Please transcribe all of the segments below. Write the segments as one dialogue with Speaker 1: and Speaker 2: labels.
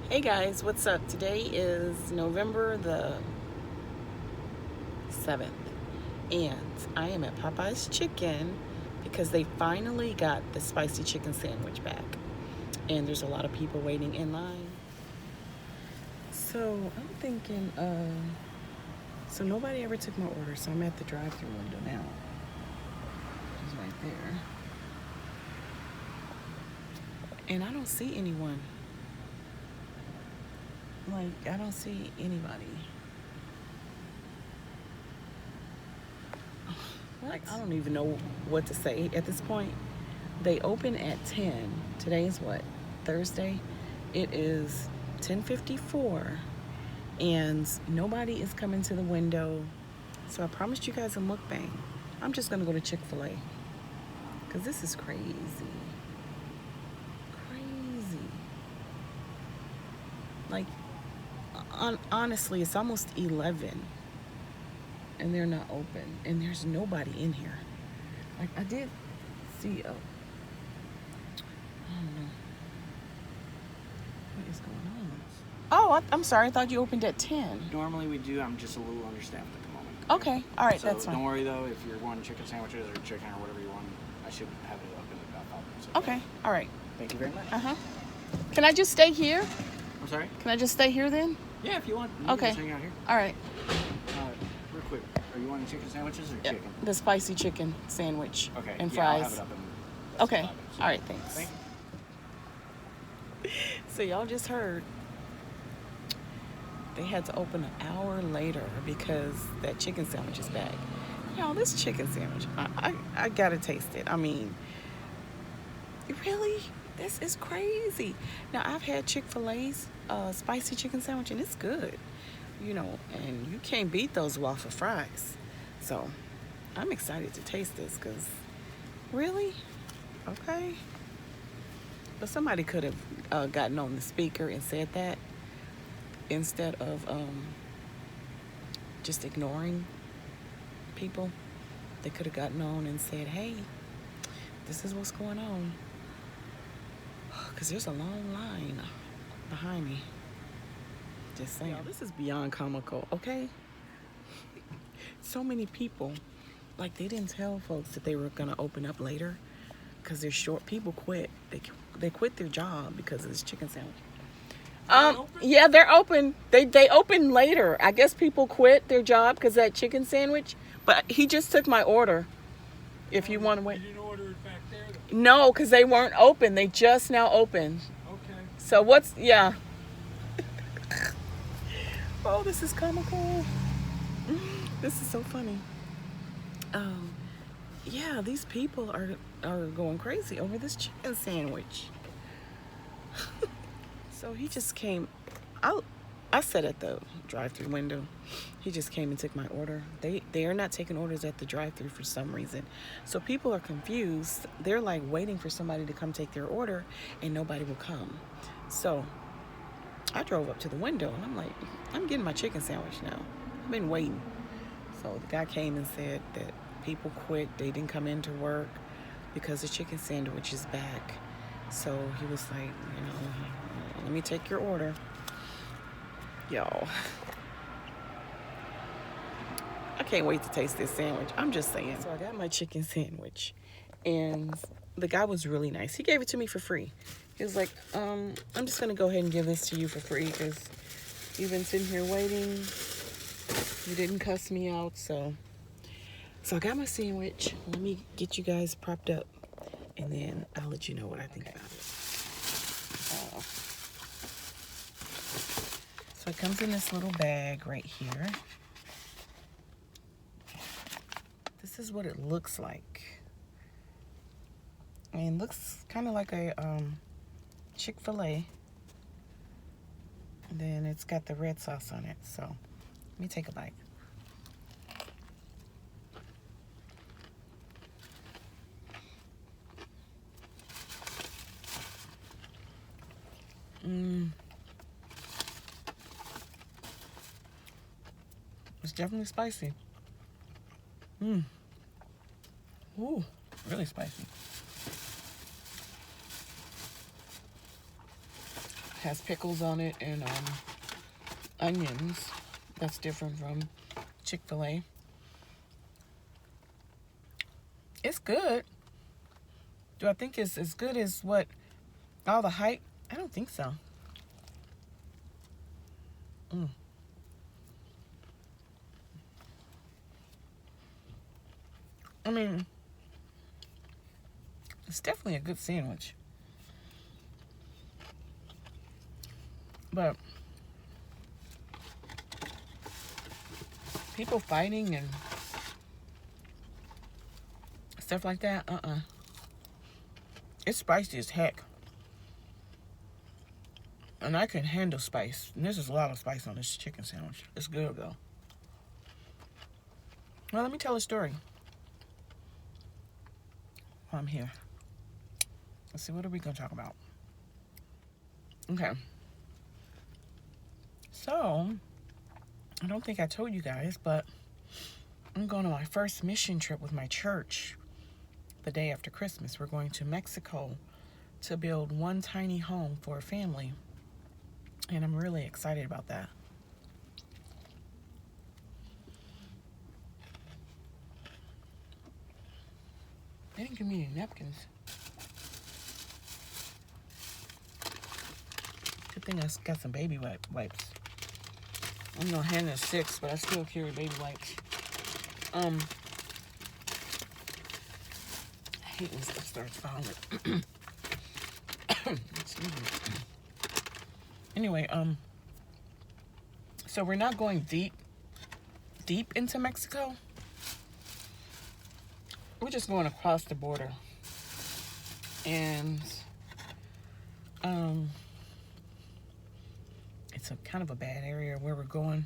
Speaker 1: Hey guys, what's up? Today is November the 7th, and I am at Popeye's Chicken because they finally got the spicy chicken sandwich back. And there's a lot of people waiting in line. So I'm thinking, so nobody ever took my order, so I'm at the drive-thru window now. It's right there. And I don't see anyone. I don't see anybody. I don't even know what to say at this point. They open at 10. Today is what? Thursday? It is 10:54 and nobody is coming to the window. So I promised you guys a mukbang. I'm just going to go to Chick-fil-A because this is crazy. Crazy. Honestly, it's almost 11 and they're not open and there's nobody in here. I did see I don't know what is going on. Oh, I'm sorry. I thought you opened at 10.
Speaker 2: Normally we do. I'm just a little understaffed at the moment.
Speaker 1: Okay. All right.
Speaker 2: So
Speaker 1: that's fine.
Speaker 2: don't worry though. If you're wanting chicken sandwiches or chicken or whatever you want, I should have it up in about 5 minutes.
Speaker 1: Okay. All right.
Speaker 2: Thank you very much.
Speaker 1: Can I just stay here?
Speaker 2: I'm sorry?
Speaker 1: Can I just stay here then?
Speaker 2: Yeah, if you want. You
Speaker 1: Okay.
Speaker 2: can just hang out here.
Speaker 1: All right.
Speaker 2: Real quick. Are you wanting chicken sandwiches or chicken?
Speaker 1: The spicy chicken sandwich
Speaker 2: Okay.
Speaker 1: and
Speaker 2: yeah, I'll
Speaker 1: fries.
Speaker 2: have it up in
Speaker 1: Okay.
Speaker 2: 5 minutes.
Speaker 1: All right. Thanks.
Speaker 2: Thank you.
Speaker 1: So y'all just heard they had to open an hour later because that chicken sandwich is back. Y'all, this chicken sandwich, I gotta taste it. I mean, really? This is crazy. Now, I've had Chick-fil-A's spicy chicken sandwich, and it's good. And you can't beat those waffle fries. So, I'm excited to taste this because, really? Okay. But somebody could have gotten on the speaker and said that instead of just ignoring people. They could have gotten on and said, hey, this is what's going on. Because there's a long line behind me. Just saying. This is beyond comical, okay? So many people, they didn't tell folks that they were going to open up later because they're short. People quit. They quit their job because of this chicken sandwich. Yeah, they're open. They open later. I guess people quit their job because of that chicken sandwich. But he just took my order. If you want to wait.
Speaker 3: You didn't order it back there, though?
Speaker 1: No, because they weren't open. They just now opened.
Speaker 3: Okay.
Speaker 1: So yeah. Oh, this is comical. This is so funny. Yeah, these people are going crazy over this chicken sandwich. So he just came. I sat at the drive-thru window. He just came and took my order. They are not taking orders at the drive-thru for some reason. So people are confused. They're waiting for somebody to come take their order and nobody will come. So I drove up to the window and I'm like, I'm getting my chicken sandwich now. I've been waiting. So the guy came and said that people quit. They didn't come into work because the chicken sandwich is back. So he was like, let me take your order. Yo. I can't wait to taste this sandwich. I'm just saying. So I got my chicken sandwich. And the guy was really nice. He gave it to me for free. He was like, I'm just going to go ahead and give this to you for free because you've been sitting here waiting. You didn't cuss me out. So I got my sandwich. Let me get you guys propped up. And then I'll let you know what I think about it. So it comes in this little bag right here. This is what it looks like. I mean, it looks kind of like a Chick-fil-A. And then it's got the red sauce on it. So let me take a bite. It's definitely spicy. Ooh, really spicy. Has pickles on it and onions. That's different from Chick-fil-A. It's good. Do I think it's as good as what all the hype? I don't think so. I mean, it's definitely a good sandwich. But people fighting and stuff like that, it's spicy as heck. And I can handle spice. And there's just a lot of spice on this chicken sandwich. It's good, though. Well, let me tell a story while I'm here. Let's see, what are we going to talk about? Okay. So, I don't think I told you guys, but I'm going on my first mission trip with my church the day after Christmas. We're going to Mexico to build one tiny home for a family. And I'm really excited about that. They didn't give me any napkins. Good thing I got some baby wipes. I'm gonna hand it 6, but I still carry baby wipes. I hate when stuff starts falling. Excuse me. Anyway, so we're not going deep into Mexico. We're just going across the border. And it's a kind of a bad area where we're going.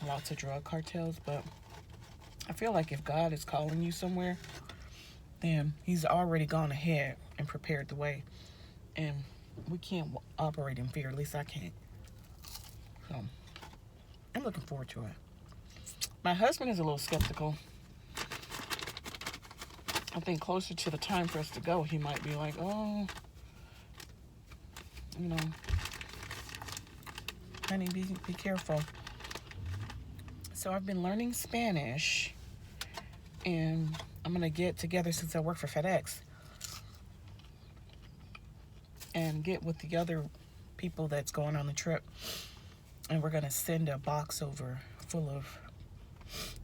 Speaker 1: Lots of drug cartels, but I feel like if God is calling you somewhere, then he's already gone ahead and prepared the way. And we can't operate in fear. At least I can't. So I'm looking forward to it. My husband is a little skeptical. I think closer to the time for us to go, he might be like, oh, you know, honey, be careful. So I've been learning Spanish, and I'm going to get together, since I work for FedEx, and get with the other people that's going on the trip, and we're going to send a box over full of,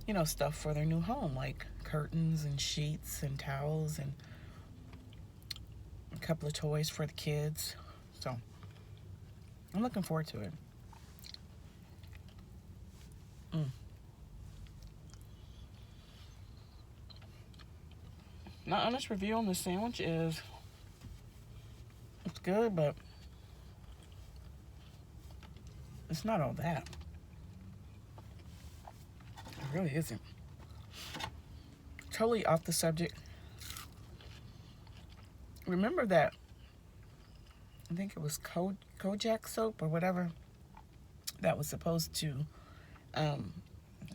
Speaker 1: you know, stuff for their new home, like curtains and sheets and towels and a couple of toys for the kids. So I'm looking forward to it. My honest review on the sandwich is it's good, but it's not all that. It really isn't. Totally off the subject. Remember that, I think it was Kojak soap or whatever, that was supposed to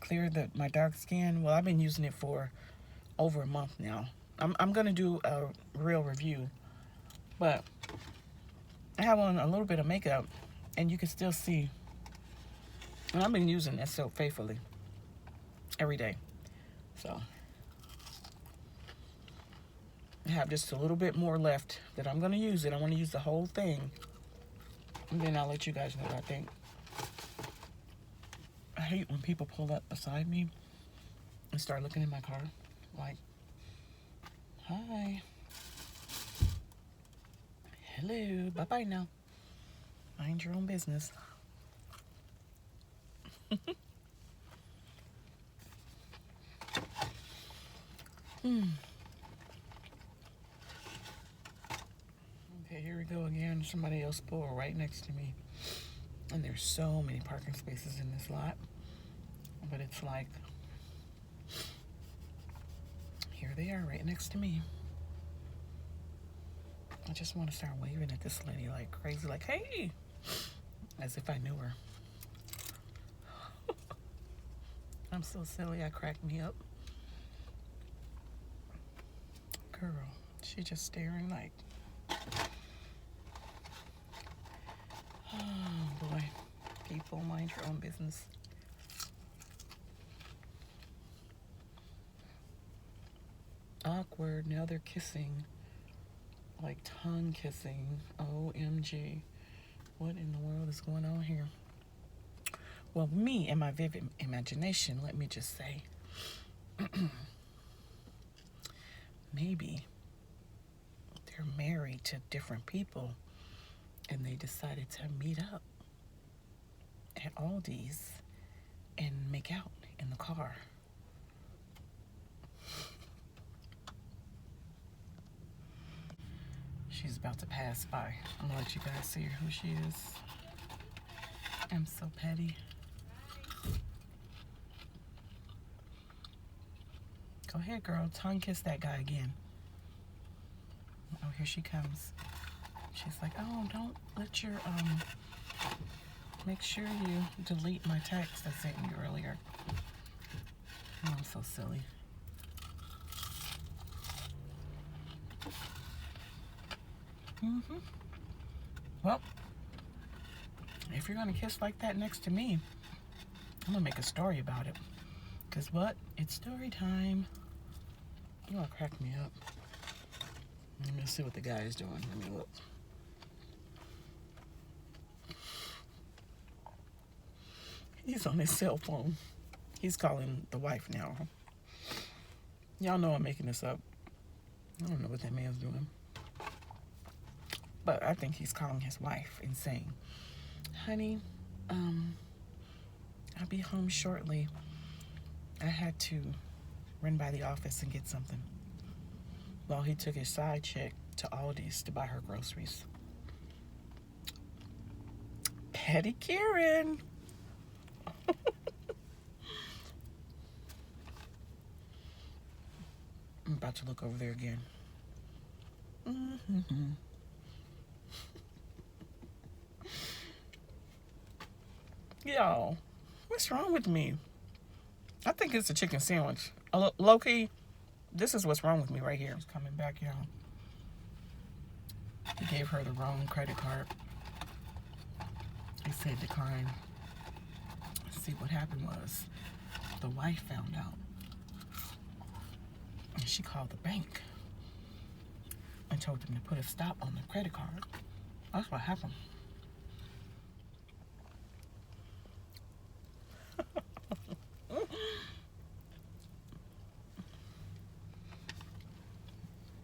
Speaker 1: clear my dark skin? Well, I've been using it for over a month now. I'm going to do a real review, but I have on a little bit of makeup, and you can still see. And I've been using that soap faithfully every day. So I have just a little bit more left that I'm going to use it. I want to use the whole thing, and then I'll let you guys know what I think. I hate when people pull up beside me and start looking in my car like, hi, hello, bye-bye now. Mind your own business. Okay, here we go again. Somebody else pulled right next to me. And there's so many parking spaces in this lot. But it's like, here they are right next to me. I just want to start waving at this lady like crazy, like, hey, as if I knew her. I'm so silly, I cracked me up. Girl, she just staring like, mind her own business. Awkward. Now they're kissing. Like tongue kissing. OMG. What in the world is going on here? Well, me and my vivid imagination, let me just say, maybe they're married to different people and they decided to meet up at Aldi's and make out in the car. She's about to pass by. I'm gonna let you guys see who she is. I'm so petty. Go ahead, girl. Tongue kiss that guy again. Oh, here she comes. She's like, oh, don't let your, make sure you delete my text I sent you earlier. Oh, I'm so silly. Well, if you're gonna kiss like that next to me, I'm gonna make a story about it. Cause what? It's story time. Oh, it cracked me up. Let me see what the guy is doing. Let me look. He's on his cell phone. He's calling the wife now. Y'all know I'm making this up. I don't know what that man's doing. But I think he's calling his wife and saying, honey, I'll be home shortly. I had to run by the office and get something. While he took his side chick to Aldi's to buy her groceries. Petty Karen. I'm about to look over there again. Yo, what's wrong with me? I think it's a chicken sandwich. Low-key, this is what's wrong with me right here. He's coming back, y'all. He gave her the wrong credit card. He said decline. See, what happened was the wife found out. And she called the bank and told them to put a stop on the credit card. That's what happened.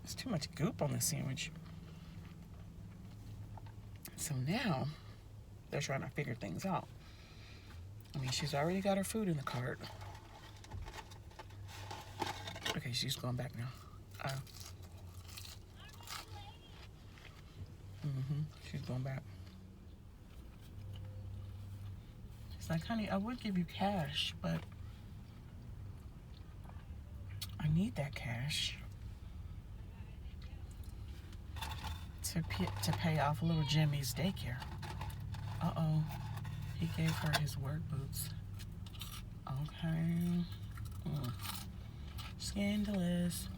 Speaker 1: There's too much goop on this sandwich. So now they're trying to figure things out. I mean, she's already got her food in the cart. Okay, she's going back now. She's going back. She's like, honey, I would give you cash, but I need that cash to pay off little Jimmy's daycare. Uh-oh. He gave her his work boots. Okay. Scandalous.